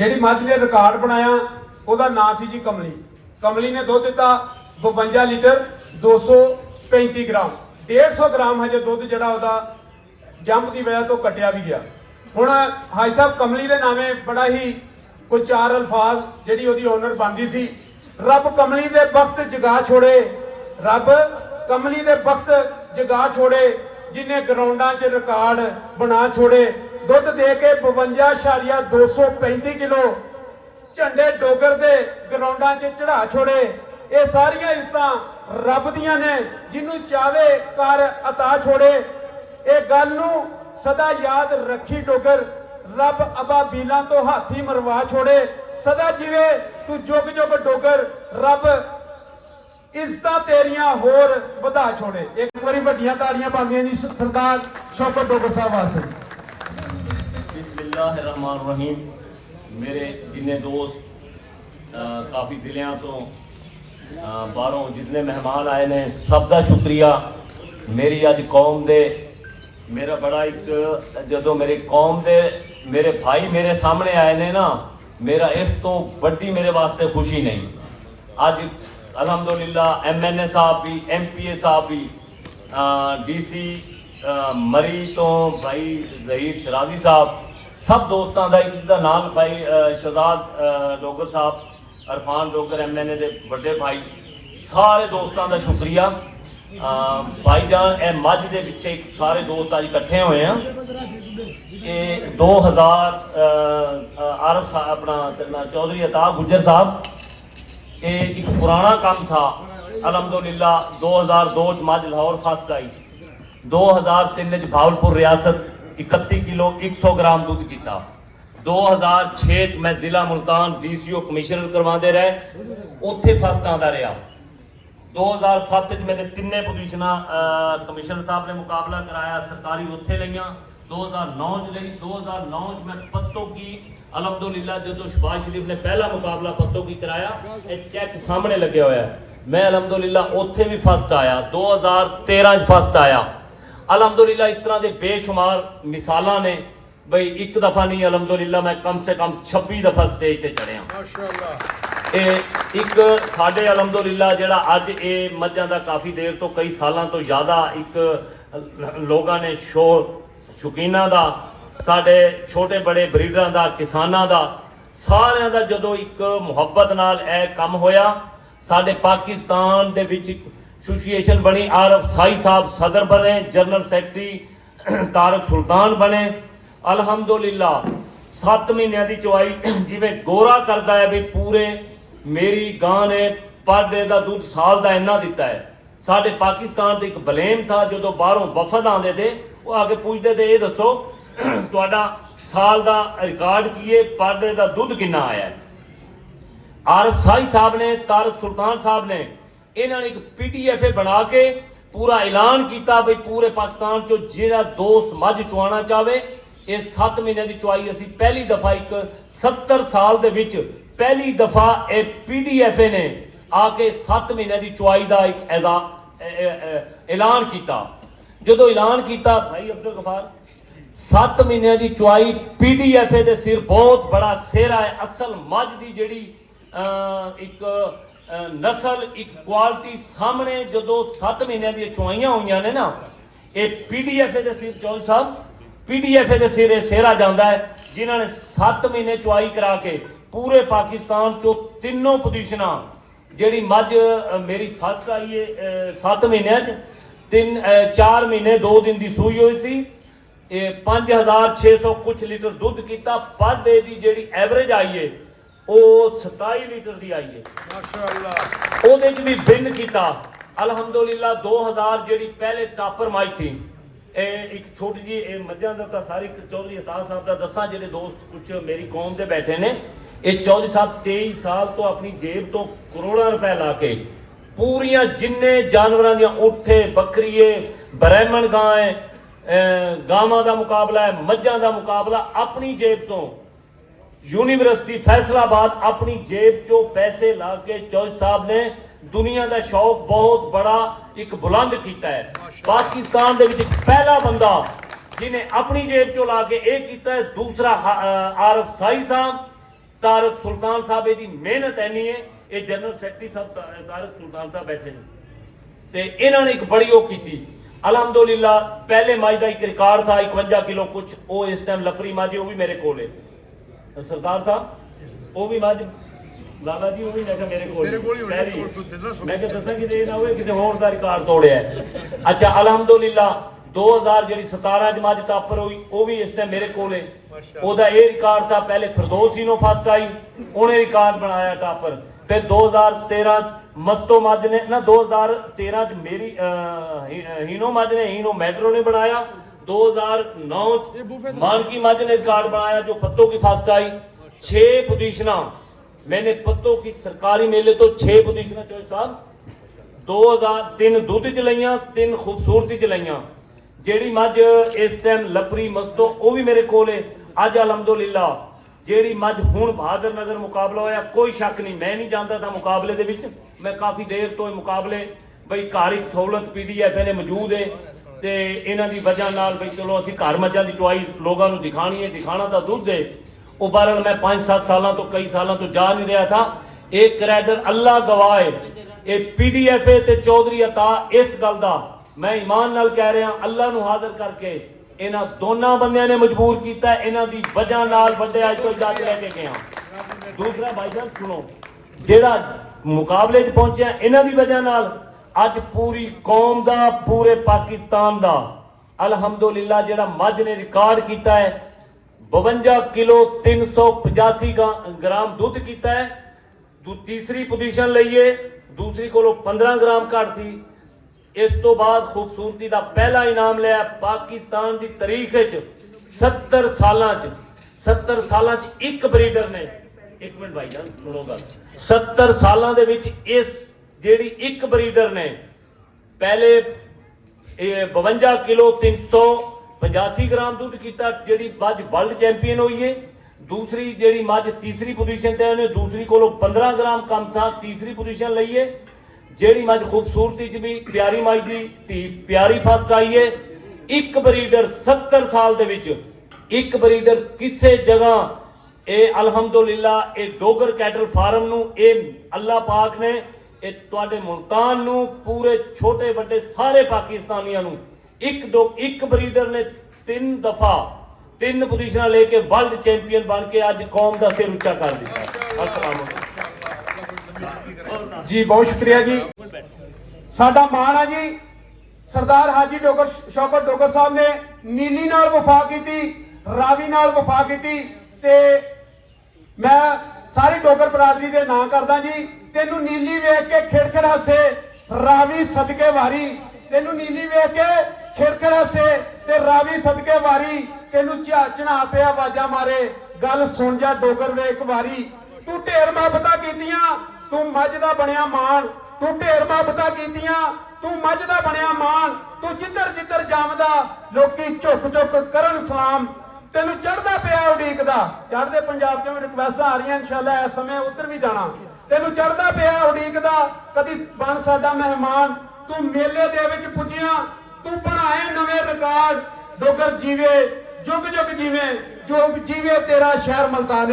ਜਿਹੜੀ ਮੱਝ ਨੇ ਰਿਕਾਰਡ ਬਣਾਇਆ ਉਹਦਾ ਨਾਂ ਸੀ ਜੀ ਕਮਲੀ। ਕਮਲੀ ਨੇ ਦੁੱਧ ਦਿੱਤਾ 52 ਲੀਟਰ 235 ਗ੍ਰਾਮ। 150 ਗ੍ਰਾਮ ਹਜੇ ਦੁੱਧ ਜਿਹੜਾ ਉਹਦਾ ਜੰਪ ਦੀ ਵਜ੍ਹਾ ਤੋਂ ਕੱਟਿਆ ਵੀ ਗਿਆ। ਹੁਣ ਹਾਈ ਸਾਹਿਬ ਕਮਲੀ ਦੇ ਨਾਵੇਂ ਬੜਾ ਹੀ ਕੋਈ ਚਾਰ ਅਲਫਾਜ਼ ਜਿਹੜੀ ਉਹਦੀ ਓਨਰ ਬਣਦੀ ਸੀ। ਰੱਬ ਕਮਲੀ ਦੇ ਵਕਤ ਜਗਾ ਛੋੜੇ, ਰੱਬ ਕਮਲੀ ਦੇ ਵਕਤ ਜਗਾ ਛੋੜੇ, ਜਿਨੇ ਗਰਾਊਂਡਾਂ 'ਚ ਰਿਕਾਰਡ ਬਣਾ ਛੋੜੇ। ਦੁੱਧ ਦੇ ਕੇ 52.235 ਕਿਲੋ ਝੰਡੇ ਡੋਗਰ ਦੇ ਗਰਾਊਂਡਾਂ 'ਚ ਚੜਾ ਛੋੜੇ। ਇਹ ਸਾਰੀਆਂ ਇਜ਼ਤਾਂ ਰੱਬ ਦੀਆਂ ਨੇ, ਜਿਹਨੂੰ ਚਾਵੇ ਕਰ ਅਤਾ ਛੋੜੇ। ਇਹ ਗੱਲ ਨੂੰ ਸਦਾ ਯਾਦ ਰੱਖੀ ਡੋਗਰ, ਰੱਬ ਅਬਾਬੀਲਾਂ ਤੋਂ ਹਾਥੀ ਮਰਵਾ ਛੋੜੇ। ਸਦਾ ਜਿਵੇਂ ਤੂੰ ਜੁਗ ਜੁਗ ਡੋਗਰ, ਰੱਬ ਇਜ਼ਤਾਂ ਤੇਰੀਆਂ ਹੋਰ ਵਧਾ ਛੋੜੇ। ਇੱਕ ਵਾਰੀ ਵੱਡੀਆਂ ਤਾੜੀਆਂ ਪਾਉਂਦੀਆਂ ਜੀ ਸਰਦਾਰ ਸ਼ੌਕਤ ਡੋਗਰ ਸਾਹਿਬ ਵਾਸਤੇ। बिस्मिल्लाहिर्रहमानिर्रहीम। मेरे जिन्ने दोस्त काफ़ी ज़िलियां तो बाहरों जितने मेहमान आए ने सब का शुक्रिया। मेरी अज कौम दे मेरा बड़ा एक जो मेरी कौम दे मेरे भाई मेरे सामने आए ने ना, मेरा इस तो बड़ी मेरे वास्ते खुशी नहीं। अज अलहमदुलिल्लाह MNA साहब भी, MPA साहब भी, DC मरी तो भाई ज़हीर शराजी साहब, सब दोस्तों का एक दा नाल भाई शहजाद डोगर साहब, अरफान डोगर MNA दे बड़े भाई, सारे दोस्तों का शुक्रिया। भाई जान ए मझ दे पिछे सारे दोस्त अज इकट्ठे हुए हैं। ये 2000 आरफ अपना चौधरी अता गुजर साहब, ये एक पुराना काम था। अलहमदुलिल्लाह 2002 मझ लाहौर फस्ट आई, 2003 भावलपुर रियासत 31 किलो 100 ग्राम दूध किया। 2006 मैं जिला मुल्तान DCO कमिश्नर करवाते रहे, उत्थे फस्ट आता रहा। 2007 मैंने तिने पोजिशन कमिश्नर साहब ने मुकाबला कराया, सरकारी उत्थे लिया। 2009 ली, 2009 मैं पत्तों की अलहमदुलिल्लाह जो शहबाज शरीफ ने पहला मुकाबला पत्तों की कराया, ये चेक सामने लगे हुआ है, मैं अलहमदुलिल्लाह उत्थे भी फस्ट आया। 2013 फस्ट आया अलहमदुलिल्लाह। इस तरह के बेशुमार मिसालां ने बई, एक दफ़ा नहीं अलहमदुलिल्लाह मैं कम से कम 26 दफ़ा स्टेज पर चढ़िया माशाअल्लाह। एक साडे अलहमदुलिल्लाह जिहड़ा अज ये मझां दा काफ़ी देर तो कई सालों तो ज़्यादा एक लोगों ने शौकीनां दा, साडे छोटे बड़े ब्रीडरां दा, किसानां दा, सारियां दा जदों एक मुहब्बत नाल ए काम होया। साडे पाकिस्तान दे विच एसोसीएशन बनी, आरफ साई साहब सदर बने, जनरल सैकटरी तारक सुल्तान बने। अलहमदुलिल्लाह 7 महीनों की चवाई जिवें गोरा करता है भी पूरे मेरी गां ने पर डे का दूध साल का इन्ना दिता है। साडे पाकिस्तान से एक बलेम था, जो बाहरों वफद आते थे वो आके पूछते थे ये दसो तुहाडा साल का रिकॉर्ड की है, पर डे का दूध कितना आया है। आरफ साई साहब ने, तारक सुल्तान साहब ने इन्होंने एक PTFA बना के पूरा ऐलान किया भाई पूरे पाकिस्तान चो जिहड़ा दोस्त मझ चुआना चाहे, ये 7 महीने की चुआई असी पहली दफ़ा एक 70 साल दे विच पहली दफ़ा ये PTFA ने आके 7 महीने की चुआई का एक ऐलान किया। जो ऐलान किया भाई अब्दुल गफार 7 महीने की चुआई PTFA के सिर बहुत बड़ा सेहरा है। असल मझ की जिहड़ी एक नस्ल एक क्वालिटी सामने जो 7 महीनों दी चुआइयां हुई ने ना, ये PTFA के सिर चौधरी साहब PTFA के सिर सेहरा जाता है, जिन्होंने 7 महीने चुआई करा के पूरे पाकिस्तान चो तीनों पोजिशन जी मझ मेरी फस्ट आई है 7 महीने 4 महीने 2 दिन की सूई हुई थी। 5600 कुछ लीटर दुध किया, पर डे की जी एवरेज आई है वो 27 लीटर की आई है माशाअल्लाह। ਉਹਦੇ ਚ ਵੀ ਬਿੰਨ ਕੀਤਾ अलहमदुलिल्लाह। 2000 ਜਿਹੜੀ ਪਹਿਲੇ ਟਾਪਰ ਮਾਈ थी, एक छोटी जी मझां दा तां सारी चौधरी अता साहब का दसा, ਜਿਹੜੇ दोस्त कुछ मेरी कौम ਦੇ बैठे ने, ये चौधरी साहब 23 साल तो अपनी जेब तो करोड़ों रुपए ला के पूरियां जिन्ने जानवरों दी ऊठे बकरीए ब्राह्मण गां गावां का मुकाबला है, मझां का मुकाबला अपनी जेब तो यूनिवर्सिटी फैसलाबाद अपनी जेब चो पैसे ला के चौधरी साहब ने दुनिया का शौक बहुत बड़ा एक बुलंद किया है। पाकिस्तान दे विच पहला बंदा जिन्हें अपनी जेब चो ला के एक किया है। दूसरा आरफ साई साहब, ਤਾਰਕ ਸੁਲਤਾਨ ਸਾਹਿਬ ਇਹਦੀ ਮਿਹਨਤ ਐਨੀ ਹੈ। ਇਹ ਜਨਰਲ ਸੈਕਟਰੀ ਸਾਹਿਬ ਤਾਰਕ ਸੁਲਤਾਨ ਸਾਹਿਬ ਬੈਠੇ ਨੇ ਤੇ ਇਹਨਾਂ ਨੇ ਇੱਕ ਬੜੀ ਉਹ ਕੀਤੀ अलहमदुलिल्लाह। पहले मज का एक रिकॉर्ड था 51 किलो कुछ, वो इस टाइम लपरी मज वो भी मेरे को सरदार साहब वो भी मज लाला जी वो भी मैं मेरे को मैं दसा कि ना होए किसी होर दा रिकॉर्ड तोड़िया है। अच्छा अलहमदुलिल्लाह 2000 जी 17 च मज टापर हुई वो भी इस टाइम मेरे को ओदा ये रिकॉर्ड था। पहले फिरदौस ही फर्स्ट आई, उन्हें रिकॉर्ड बनाया टापर। फिर 2013 मस्तो मज ने ना 2013 च मेरी हीनो मज ने हीनो मेट्रो ने बनाया। 2009 च मानकी मज ने रिकॉर्ड बनाया जो पत्तों की फर्स्ट आई। 6 पोजीशना मैंने पत्तों की सरकारी मेले तो 6 पोजीशना चोई साहब 2003 दुध च लईयां, 3 खूबसूरती च लईयां। जेड़ी मज इस टाइम लपरी मस्तो वो भी मेरे कोल है। अज अलहमदुलिल्लाह ਜਿਹੜੀ ਮੱਝ ਹੁਣ ਬਹਾਦਰ ਨਗਰ ਮੁਕਾਬਲਾ ਹੋਇਆ, ਕੋਈ ਸ਼ੱਕ ਨਹੀਂ ਮੈਂ ਨਹੀਂ ਜਾਂਦਾ ਸਾਂ ਮੁਕਾਬਲੇ ਦੇ ਵਿੱਚ। ਮੈਂ ਕਾਫੀ ਦੇਰ ਤੋਂ ਇਹ ਮੁਕਾਬਲੇ ਬਈ ਘਰ ਇੱਕ ਸਹੂਲਤ PDF ਨੇ ਮੌਜੂਦ ਹੈ ਤੇ ਇਹਨਾਂ ਦੀ ਵਜ੍ਹਾ ਨਾਲ ਬਈ ਚਲੋ ਅਸੀਂ ਘਰ ਮੱਝਾਂ ਦੀ ਚੁਆਈ ਲੋਕਾਂ ਨੂੰ ਦਿਖਾਣੀ ਹੈ, ਦਿਖਾਣਾ ਤਾਂ ਦੁੱਧ ਹੈ। ਉਹ ਬਹਰਹਾਲ ਮੈਂ 5-7 ਸਾਲਾਂ ਤੋਂ ਕਈ ਸਾਲਾਂ ਤੋਂ ਜਾ ਨਹੀਂ ਰਿਹਾ ਥਾ। ਇਹ ਕ੍ਰੈਡਰ ਅੱਲਾ ਗਵਾਹ ਹੈ, ਇਹ PDF ਹੈ ਤੇ ਚੌਧਰੀ ਅਤਾ ਇਸ ਗੱਲ ਦਾ ਮੈਂ ਈਮਾਨ ਨਾਲ ਕਹਿ ਰਿਹਾ ਅੱਲਾ ਨੂੰ ਹਾਜ਼ਰ ਕਰਕੇ ਇਹਨਾਂ ਦੋਨਾਂ ਬੰਦਿਆਂ ਨੇ ਮਜਬੂਰ ਕੀਤਾ। ਇਹਨਾਂ ਦੀ ਵਜ੍ਹਾ ਨਾਲ ਵੱਡੇ ਅੱਜ ਤੋਂ ਜੱਜ ਲੈ ਕੇ ਗਏ ਹਾਂ। ਦੂਸਰਾ ਭਾਈਜਾਨ ਸੁਣੋ, ਜਿਹੜਾ ਮੁਕਾਬਲੇ 'ਚ ਪਹੁੰਚਿਆ ਇਹਨਾਂ ਦੀ ਵਜ੍ਹਾ ਨਾਲ ਅੱਜ ਪੂਰੀ ਕੌਮ ਦਾ ਪੂਰੇ ਪਾਕਿਸਤਾਨ ਦਾ ਅਲਹਮਦੁਲਿल्लाह ਜਿਹੜਾ ਮੱਝ ਨੇ ਰਿਕਾਰਡ ਕੀਤਾ ਹੈ 52 ਕਿਲੋ 385 ਗ੍ਰਾਮ ਦੁੱਧ ਕੀਤਾ ਹੈ। ਤੀਸਰੀ ਪੋਜੀਸ਼ਨ ਲਈਏ, ਦੂਸਰੀ ਕੋਲੋਂ 15 ਗ੍ਰਾਮ ਘੱਟ ਸੀ। इस तो बाद खूबसूरती का पहला इनाम लिया पाकिस्तान की तारीख 70 साल एक ब्रीडर ने। एक मिनट भाई जान सुनो गल, 70 सालों दे विच इस जेड़ी एक ब्रीडर ने पहले 52 किलो 385 ग्राम दूध किया, जेड़ी मझ वर्ल्ड चैंपियन हुई है। दूसरी जेड़ी मझ तीसरी पोजीशन ते उन्हें दूसरी कोलों 15 ग्राम कम था, तीसरी पोजीशन ली है। ਜਿਹੜੀ ਮੱਝ ਖੂਬਸੂਰਤੀ ਚ ਵੀ ਪਿਆਰੀ ਮੱਝ ਦੀ ਧੀ ਪਿਆਰੀ ਫਸਟ ਆਈ ਹੈ। ਇੱਕ ਬਰੀਡਰ 70 ਸਾਲ ਦੇ ਵਿੱਚ ਇੱਕ ਬਰੀਡਰ ਕਿਸੇ ਜਗ੍ਹਾ ਇਹ ਅਲਹਮਦੁਲਿल्लाह ਇਹ ਡੋਗਰ ਕੈਟਲ ਫਾਰਮ ਨੂੰ ਇਹ ਅੱਲਾ ਪਾਕ ਨੇ ਇਹ ਤੁਹਾਡੇ ਮੁਲਤਾਨ ਨੂੰ ਪੂਰੇ ਛੋਟੇ ਵੱਡੇ ਸਾਰੇ ਪਾਕਿਸਤਾਨੀਆਂ ਨੂੰ ਇੱਕ ਬਰੀਡਰ ਨੇ 3 ਦਫਾ 3 ਪੋਜੀਸ਼ਨਾਂ ਲੈ ਕੇ ਵਰਲਡ ਚੈਂਪੀਅਨ ਬਣ ਕੇ ਅੱਜ ਕੌਮ ਦਾ ਸਿਰ ਉੱਚਾ ਕਰ ਦਿੱਤਾ। अस्सलाम वालेकुम जी, बहुत शुक्रिया जी। साडा मान है जी सरदार हाजी डोगर शौकत डोगर साहब ने नीली नाल वफा की, रावी नाल वफा की ते मैं सारी डोगर बरादरी दे नां करदा जी। तेनू नीली वेख के खिड़खिड़ हसे रावी सदके वारी, तेनू नीली वेख के खिड़खिड़ हसे ते रावी सदके वारी। तेनू झना पे आवाजा मारे गल सुन जा डोगर वेख वारी। तू ढेर मुहब्बतां कीतियां, तू मझ दा बनिया मान। तू ढेर मुहब्बतां कीतियां, तू मझ दा बनिया मान। तू जिधर जिधर जावदा लोकी झुक झुक करन सलाम। तेनू चढ़दा पिया उड़ीकदा, चढ़दे पंजाब चों रिक्वेस्ट आ रही इंशाअल्लाह इस समय उधर भी जाना। तेनू चढ़दा पिया उड़ीकदा कदी बन साडा मेहमान। तू मेले दे विच पुजिया, तू बनाए नवे रिकॉर्ड। डोगर जीवे जुग जुग जीवे, जो जीवे तेरा शहर मुल्तान।